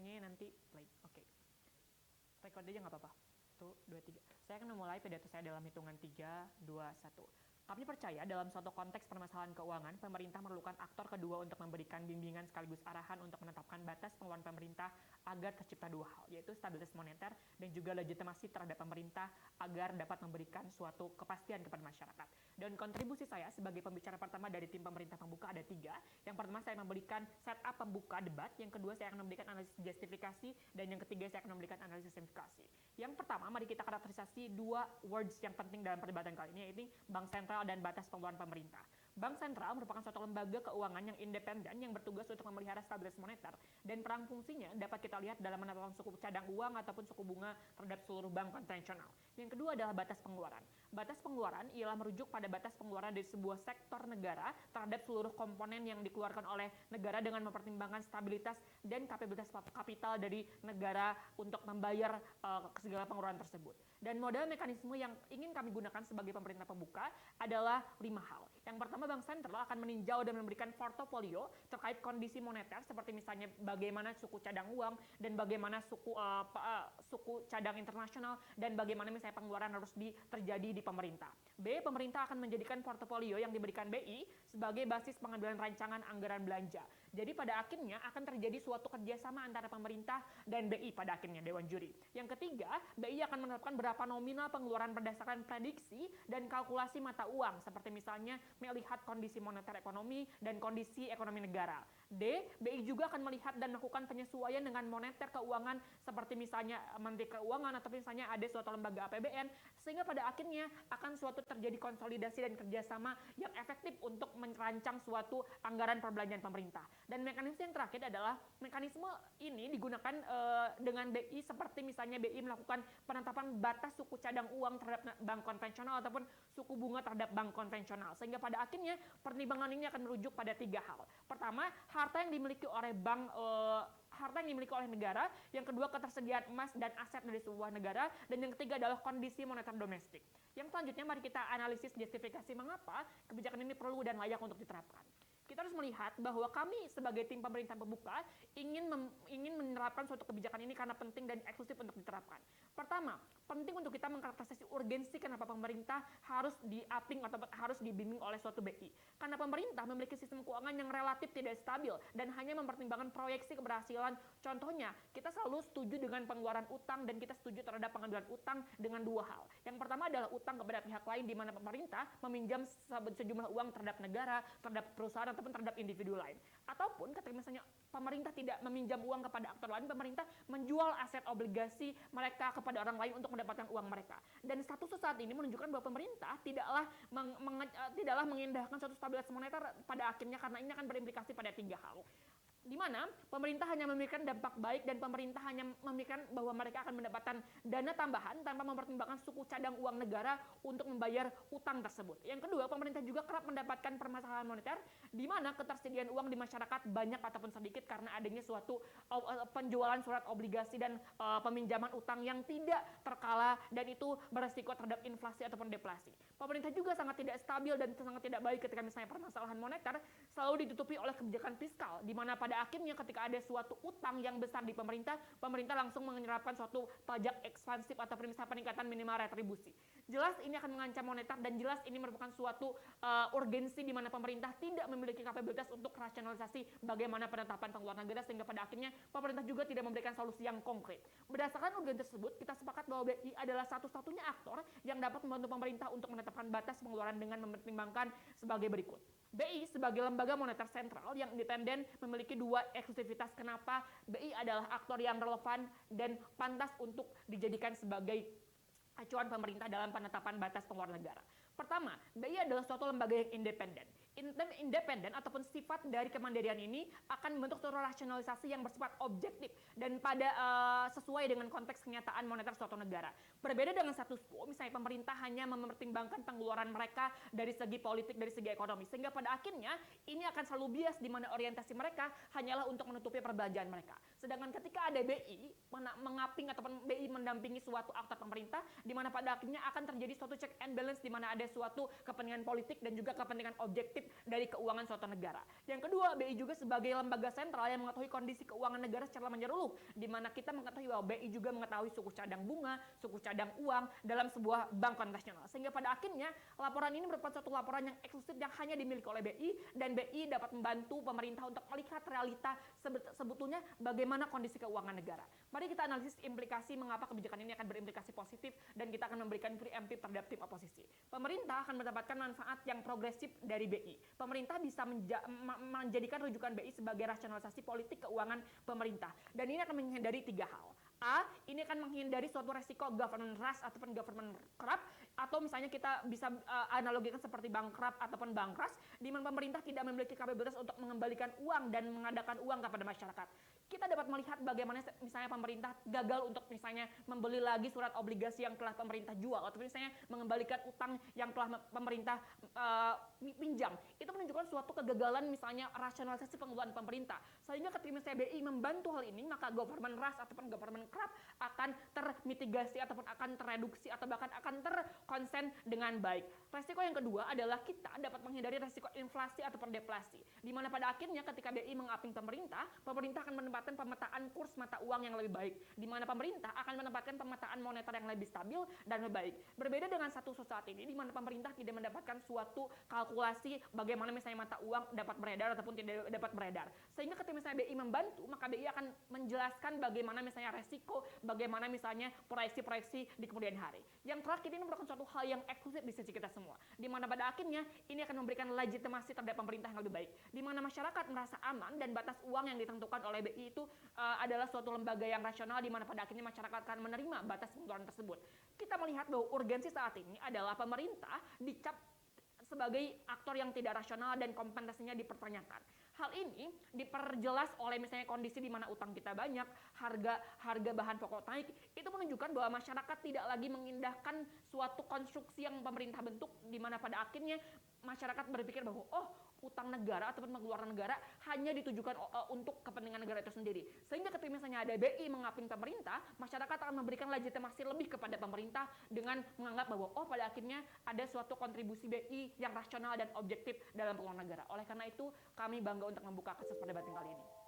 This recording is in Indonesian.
infonya nanti play. Oke. Record aja nggak apa-apa. 1, 2, 3. Saya akan memulai pidato saya dalam hitungan 3, 2, 1. Kami percaya dalam suatu konteks permasalahan keuangan, pemerintah memerlukan aktor kedua untuk memberikan bimbingan sekaligus arahan untuk menetapkan batas pengeluaran pemerintah agar tercipta dua hal, yaitu stabilitas moneter dan juga legitimasi terhadap pemerintah agar dapat memberikan suatu kepastian kepada masyarakat. Dan kontribusi saya sebagai pembicara pertama dari tim pemerintah pembuka ada 3. Yang pertama saya memberikan setup pembuka debat, yang kedua saya akan memberikan analisis justifikasi, dan yang ketiga saya akan memberikan analisis simplifikasi. Yang pertama, mari kita karakterisasi 2 words yang penting dalam perdebatan kali ini, yaitu bank sentral dan batas pengeluaran pemerintah. Bank sentral merupakan suatu lembaga keuangan yang independen yang bertugas untuk memelihara stabilitas moneter, dan peran fungsinya dapat kita lihat dalam menetapkan suku cadang uang ataupun suku bunga terhadap seluruh bank konvensional. Yang kedua adalah batas pengeluaran. Batas pengeluaran ialah merujuk pada batas pengeluaran dari sebuah sektor negara terhadap seluruh komponen yang dikeluarkan oleh negara dengan mempertimbangkan stabilitas dan kapabilitas kapital dari negara untuk membayar segala pengeluaran tersebut. Dan modal mekanisme yang ingin kami gunakan sebagai pemerintah pembuka adalah 5 hal. Yang pertama, bank sentral akan meninjau dan memberikan portofolio terkait kondisi moneter, seperti misalnya bagaimana suku cadang uang dan bagaimana suku cadang internasional dan bagaimana misalnya pengeluaran harus terjadi di pemerintah. B, pemerintah akan menjadikan portofolio yang diberikan BI sebagai basis pengambilan rancangan anggaran belanja. Jadi pada akhirnya akan terjadi suatu kerjasama antara pemerintah dan BI pada akhirnya, Dewan Juri. Yang ketiga, BI akan menetapkan berapa nominal pengeluaran berdasarkan prediksi dan kalkulasi mata uang, seperti misalnya melihat kondisi moneter ekonomi dan kondisi ekonomi negara. D, BI juga akan melihat dan melakukan penyesuaian dengan moneter keuangan, seperti misalnya Menteri Keuangan atau misalnya ada suatu lembaga APBN, sehingga pada akhirnya akan suatu terjadi konsolidasi dan kerjasama yang efektif untuk merancang suatu anggaran perbelanjaan pemerintah. Dan mekanisme yang terakhir adalah mekanisme ini digunakan dengan BI, seperti misalnya BI melakukan penetapan batas suku cadang uang terhadap bank konvensional ataupun suku bunga terhadap bank konvensional, sehingga pada akhirnya pertimbangan ini akan merujuk pada 3 hal. Pertama, harta yang dimiliki oleh negara, yang kedua ketersediaan emas dan aset dari sebuah negara, dan yang ketiga adalah kondisi moneter domestik. Yang selanjutnya mari kita analisis justifikasi mengapa kebijakan ini perlu dan layak untuk diterapkan. Kita harus melihat bahwa kami sebagai tim pemerintah pembuka ingin menerapkan suatu kebijakan ini karena penting dan eksklusif untuk diterapkan. Pertama, penting untuk kita mengkarakterisasi urgensi kenapa pemerintah harus di-upping atau harus dibimbing oleh suatu BI. Karena pemerintah memiliki sistem keuangan yang relatif tidak stabil dan hanya mempertimbangkan proyeksi keberhasilan. Contohnya, kita selalu setuju dengan pengeluaran utang dan kita setuju terhadap pengambilan utang dengan 2 hal. Yang pertama adalah utang kepada pihak lain, di mana pemerintah meminjam sejumlah uang terhadap negara, terhadap perusahaan ataupun terhadap individu lain. Ataupun ketika misalnya pemerintah tidak meminjam uang kepada aktor lain, pemerintah menjual aset obligasi mereka kepada orang lain untuk mendapatkan uang mereka. Dan status saat ini menunjukkan bahwa pemerintah tidaklah mengindahkan suatu stabilitas moneter pada akhirnya, karena ini akan berimplikasi pada 3 hal. Di mana pemerintah hanya memikirkan dampak baik dan pemerintah hanya memikirkan bahwa mereka akan mendapatkan dana tambahan tanpa mempertimbangkan suku cadang uang negara untuk membayar utang tersebut. Yang kedua, pemerintah juga kerap mendapatkan permasalahan moneter di mana ketersediaan uang di masyarakat banyak ataupun sedikit karena adanya suatu penjualan surat obligasi dan peminjaman utang yang tidak terkala, dan itu beresiko terhadap inflasi ataupun deflasi. Pemerintah juga sangat tidak stabil dan sangat tidak baik ketika misalnya permasalahan moneter selalu ditutupi oleh kebijakan fiskal, di mana pada akhirnya ketika ada suatu utang yang besar di pemerintah langsung menerapkan suatu pajak ekspansif atau misalnya peningkatan minimal retribusi. Jelas ini akan mengancam moneter dan jelas ini merupakan suatu urgensi di mana pemerintah tidak memiliki kapabilitas untuk rasionalisasi bagaimana penetapan pengeluaran negara, sehingga pada akhirnya pemerintah juga tidak memberikan solusi yang konkret. Berdasarkan urgensi tersebut, kita sepakat bahwa BI adalah satu-satunya aktor yang dapat membantu pemerintah untuk menetapkan batas pengeluaran dengan mempertimbangkan sebagai berikut. BI sebagai lembaga moneter sentral yang independen memiliki 2 eksklusivitas kenapa BI adalah aktor yang relevan dan pantas untuk dijadikan sebagai acuan pemerintah dalam penetapan batas pengeluaran negara. Pertama, BI adalah suatu lembaga yang independen. Independen ataupun sifat dari kemandirian ini akan membentuk suatu rasionalisasi yang bersifat objektif dan sesuai dengan konteks kenyataan moneter suatu negara. Berbeda dengan status quo, misalnya pemerintah hanya mempertimbangkan pengeluaran mereka dari segi politik, dari segi ekonomi, sehingga pada akhirnya ini akan selalu bias di mana orientasi mereka hanyalah untuk menutupi perbelanjaan mereka. Sedangkan ketika ada BI mengaping ataupun BI mendampingi suatu aktor pemerintah, di mana pada akhirnya akan terjadi suatu check and balance di mana ada suatu kepentingan politik dan juga kepentingan objektif objektif dari keuangan suatu negara. Yang kedua, BI juga sebagai lembaga sentral yang mengetahui kondisi keuangan negara secara menyeluruh, di mana kita mengetahui bahwa BI juga mengetahui suku cadang bunga, suku cadang uang dalam sebuah bank konvensional. Sehingga pada akhirnya laporan ini merupakan suatu laporan yang eksklusif yang hanya dimiliki oleh BI, dan BI dapat membantu pemerintah untuk melihat realita sebetulnya bagaimana kondisi keuangan negara. Mari kita analisis implikasi mengapa kebijakan ini akan berimplikasi positif, dan kita akan memberikan preemptif terhadap tim oposisi. Pemerintah akan mendapatkan manfaat yang progresif dari BI. Pemerintah bisa menjadikan rujukan BI sebagai rasionalisasi politik keuangan pemerintah, dan ini akan menghindari 3 hal. A, ini akan menghindari suatu resiko government rush ataupun government corrupt, atau misalnya kita bisa analogikan seperti bankrupt ataupun bank rush, di mana pemerintah tidak memiliki kapabilitas untuk mengembalikan uang dan mengadakan uang kepada masyarakat. Kita dapat melihat bagaimana misalnya pemerintah gagal untuk misalnya membeli lagi surat obligasi yang telah pemerintah jual, atau misalnya mengembalikan utang yang telah pemerintah pinjam. Itu menunjukkan suatu kegagalan misalnya rasionalisasi pengeluaran pemerintah. Sehingga ketika misalnya BI membantu hal ini, maka government rush ataupun government corrupt akan termitigasi ataupun akan tereduksi atau bahkan akan terkonsen dengan baik. Resiko yang kedua adalah kita dapat menghindari resiko inflasi ataupun deflasi, di mana pada akhirnya ketika BI mengaping pemerintah, pemerintah akan menempatkan pemetaan kurs mata uang yang lebih baik, di mana pemerintah akan menempatkan pemetaan moneter yang lebih stabil dan lebih baik. Berbeda dengan satu saat ini, di mana pemerintah tidak mendapatkan suatu kalkulasi bagaimana misalnya mata uang dapat beredar ataupun tidak dapat beredar. Sehingga ketika misalnya BI membantu, maka BI akan menjelaskan bagaimana misalnya resiko, bagaimana misalnya proyeksi-proyeksi di kemudian hari. Yang terakhir, ini merupakan suatu hal yang eksklusif di sisi kita semua, di mana pada akhirnya ini akan memberikan legitimasi terhadap pemerintah yang lebih baik, di mana masyarakat merasa aman dan batas uang yang ditentukan oleh BI itu adalah suatu lembaga yang rasional, di mana pada akhirnya masyarakat akan menerima batas pengeluaran tersebut. Kita melihat bahwa urgensi saat ini adalah pemerintah dicap sebagai aktor yang tidak rasional dan kompensasinya dipertanyakan. Hal ini diperjelas oleh misalnya kondisi di mana utang kita banyak, harga bahan pokok naik. Itu menunjukkan bahwa masyarakat tidak lagi mengindahkan suatu konstruksi yang pemerintah bentuk, di mana pada akhirnya masyarakat berpikir bahwa utang negara ataupun pengeluaran negara hanya ditujukan untuk kepentingan negara itu sendiri. Sehingga ketika misalnya ada BI mengaping pemerintah, masyarakat akan memberikan legitimasi lebih kepada pemerintah dengan menganggap bahwa pada akhirnya ada suatu kontribusi BI yang rasional dan objektif dalam pengeluaran negara. Oleh karena itu, kami bangga untuk membuka kasus perdebatan kali ini.